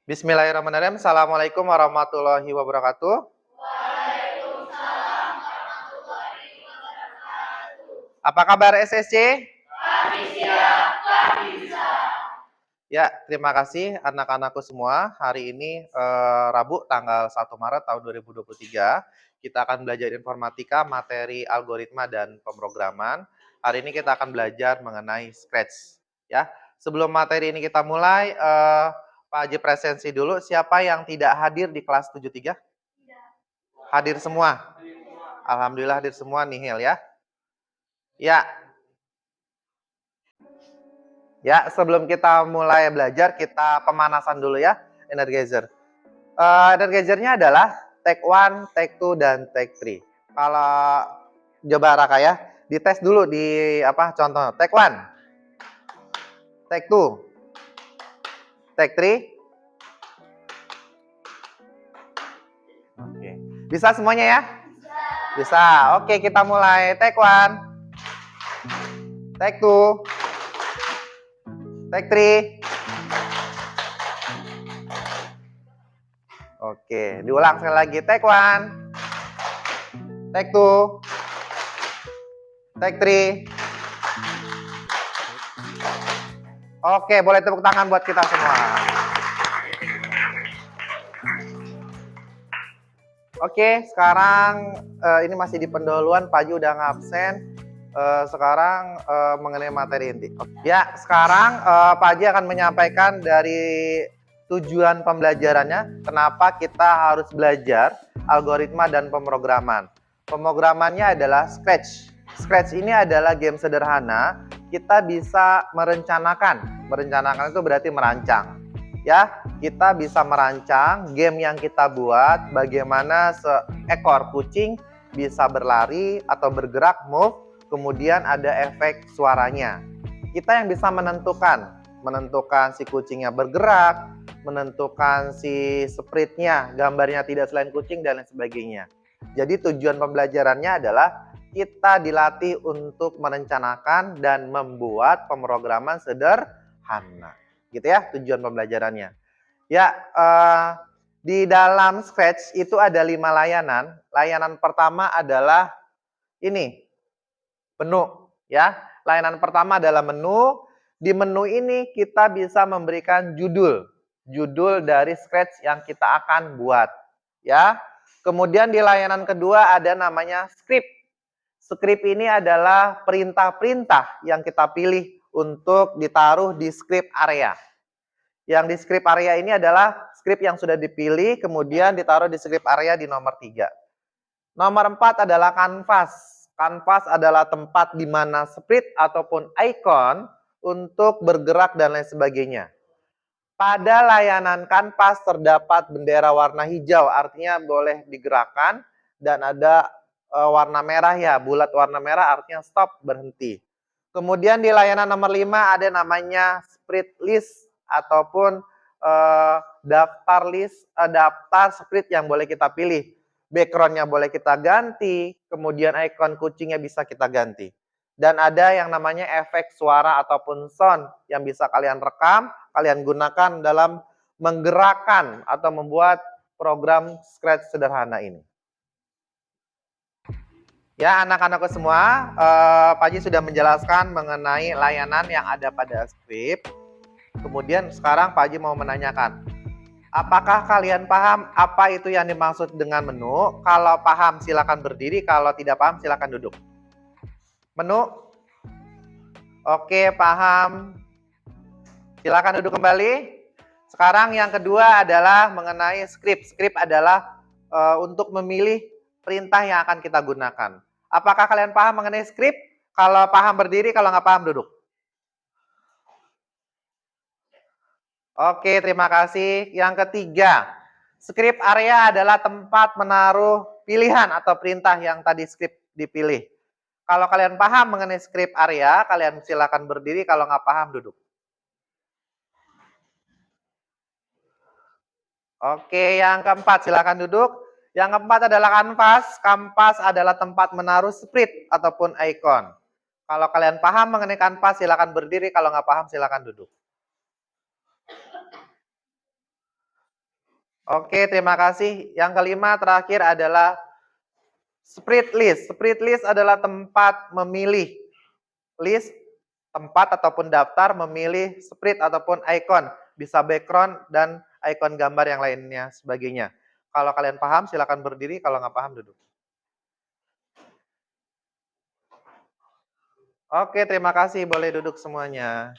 Bismillahirrahmanirrahim. Assalamualaikum warahmatullahi wabarakatuh. Apa kabar SSC? Ya, terima kasih anak-anakku semua. Hari ini Rabu tanggal 1 Maret tahun 2023. Kita akan belajar informatika, materi algoritma dan pemrograman. Hari ini kita akan belajar mengenai Scratch. Ya, sebelum materi ini kita mulai, Pak Haji presensi dulu. Siapa yang tidak hadir di kelas 73? Hadir semua. Alhamdulillah hadir semua, nihil ya. Ya. Ya, sebelum kita mulai belajar, kita pemanasan dulu ya, Energizer. Energizer-nya adalah take 1, take 2, dan take 3. Kalau coba Raka ya, dites dulu di contoh. Take 1, take 2, take 3. Oke. Bisa semuanya ya? Bisa. Oke, kita mulai. Take 1, take 2, take 3. Oke, diulang sekali lagi. Take 1, take 2, take 3. Oke, boleh tepuk tangan buat kita semua. Oke, sekarang ini masih di pendahuluan, Pak Haji udah ngabsen. Sekarang mengenai materi inti. Ya, sekarang Pak Haji akan menyampaikan dari tujuan pembelajarannya, kenapa kita harus belajar algoritma dan pemrograman. Pemrogramannya adalah Scratch. Scratch ini adalah game sederhana, kita bisa merencanakan. Merencanakan itu berarti merancang. Ya, kita bisa merancang game yang kita buat, bagaimana seekor kucing bisa berlari atau bergerak, move, kemudian ada efek suaranya. Kita yang bisa menentukan si kucingnya bergerak, menentukan si sprite-nya, gambarnya tidak selain kucing, dan lain sebagainya. Jadi tujuan pembelajarannya adalah kita dilatih untuk merencanakan dan membuat pemrograman sederhana. Gitu ya tujuan pembelajarannya. Ya, di dalam Scratch itu ada 5 layanan. Layanan pertama adalah ini, menu. Ya, layanan pertama adalah menu. Di menu ini kita bisa memberikan judul dari Scratch yang kita akan buat. Ya, kemudian di layanan kedua ada namanya script. Script ini adalah perintah-perintah yang kita pilih untuk ditaruh di script area. Yang di script area ini adalah script yang sudah dipilih, kemudian ditaruh di script area di nomor 3. Nomor 4 adalah canvas. Canvas adalah tempat di mana sprite ataupun icon untuk bergerak dan lain sebagainya. Pada layanan canvas terdapat bendera warna hijau, artinya boleh digerakkan, dan ada warna merah ya, bulat warna merah artinya stop, berhenti. Kemudian di layanan nomor 5 ada namanya sprite list ataupun daftar sprite yang boleh kita pilih. Background-nya boleh kita ganti, kemudian icon kucingnya bisa kita ganti. Dan ada yang namanya efek suara ataupun sound yang bisa kalian rekam, kalian gunakan dalam menggerakkan atau membuat program Scratch sederhana ini. Ya, anak-anakku semua, Pak Haji sudah menjelaskan mengenai layanan yang ada pada script. Kemudian sekarang Pak Haji mau menanyakan, apakah kalian paham apa itu yang dimaksud dengan menu? Kalau paham silakan berdiri, kalau tidak paham silakan duduk. Menu? Oke, paham. Silakan duduk kembali. Sekarang yang kedua adalah mengenai script. Script adalah untuk memilih perintah yang akan kita gunakan. Apakah kalian paham mengenai script? Kalau paham berdiri, kalau nggak paham duduk. Oke, terima kasih. Yang ketiga, script area adalah tempat menaruh pilihan atau perintah yang tadi script dipilih. Kalau kalian paham mengenai script area, kalian silakan berdiri. Kalau nggak paham, duduk. Oke, yang keempat, silakan duduk. Yang keempat adalah kanvas. Kanvas adalah tempat menaruh sprite ataupun icon. Kalau kalian paham mengenai kanvas, silakan berdiri. Kalau nggak paham, silakan duduk. Oke, terima kasih. Yang kelima terakhir adalah spread list. Spread list adalah tempat memilih list, tempat ataupun daftar memilih spread ataupun icon, bisa background dan icon gambar yang lainnya sebagainya. Kalau kalian paham silakan berdiri, kalau nggak paham duduk. Oke, terima kasih. Boleh duduk semuanya.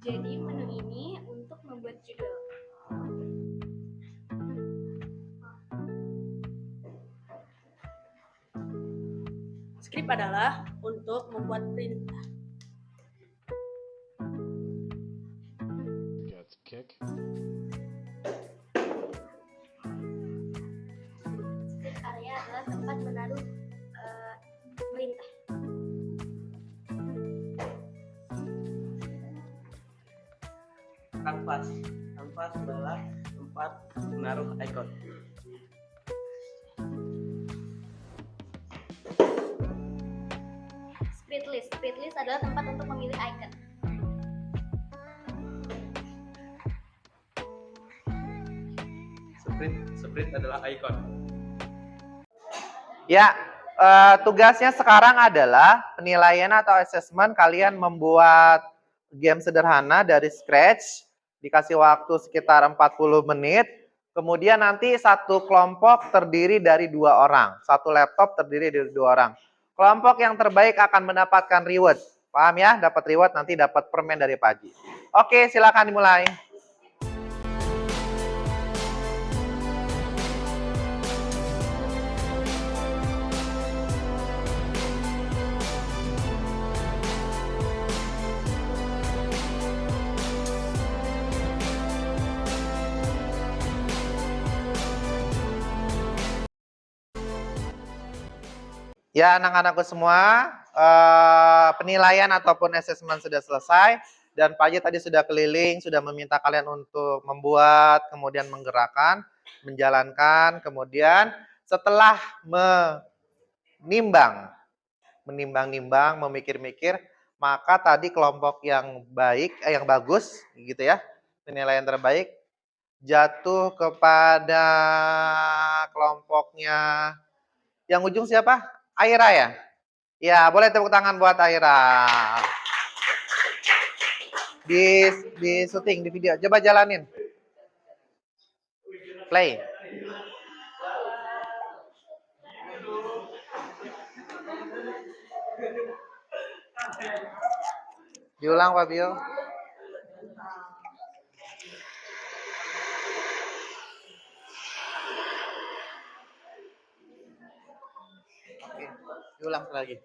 Jadi menu ini untuk membuat judul. Script adalah untuk membuat perintah. Get kick. Script area adalah tempat menaruh perintah. Kanvas. Kanvas adalah tempat menaruh icon. Spread list. Spread list adalah tempat untuk memilih icon. Spread adalah icon. Ya, tugasnya sekarang adalah penilaian atau assessment kalian membuat game sederhana dari scratch, dikasih waktu sekitar 40 menit, kemudian nanti satu kelompok terdiri dari 2 orang, satu laptop terdiri dari 2 orang. Kelompok yang terbaik akan mendapatkan reward. Paham ya? Dapat reward, nanti dapat permen dari Pak Haji. Oke, silakan dimulai. Ya, anak-anakku semua, penilaian ataupun assessment sudah selesai, dan Pak Haji tadi sudah keliling, sudah meminta kalian untuk membuat, kemudian menggerakkan, menjalankan, kemudian setelah menimbang-nimbang, memikir-mikir, maka tadi kelompok yang baik, yang bagus, gitu ya, penilaian terbaik, jatuh kepada kelompoknya, yang ujung siapa? Aira ya? Ya, boleh tepuk tangan buat Aira. Di syuting, di video. Coba jalanin. Play. Diulang, Pak Bio. Oke, diulang lagi.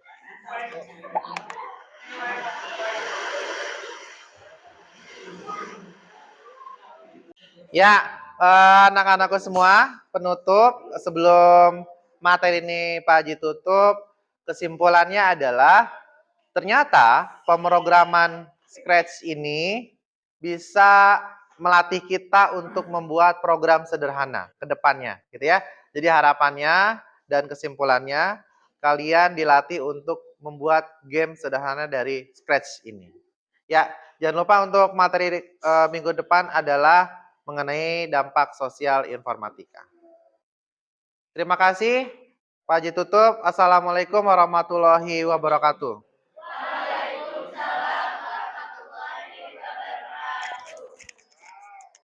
Ya, anak-anakku semua, penutup sebelum materi ini Pak Haji tutup, kesimpulannya adalah ternyata pemrograman Scratch ini bisa melatih kita untuk membuat program sederhana ke depannya, gitu ya. Jadi harapannya dan kesimpulannya kalian dilatih untuk membuat game sederhana dari Scratch ini. Ya, jangan lupa untuk materi minggu depan adalah mengenai dampak sosial informatika. Terima kasih. Pak Haji tutup. Assalamualaikum warahmatullahi wabarakatuh.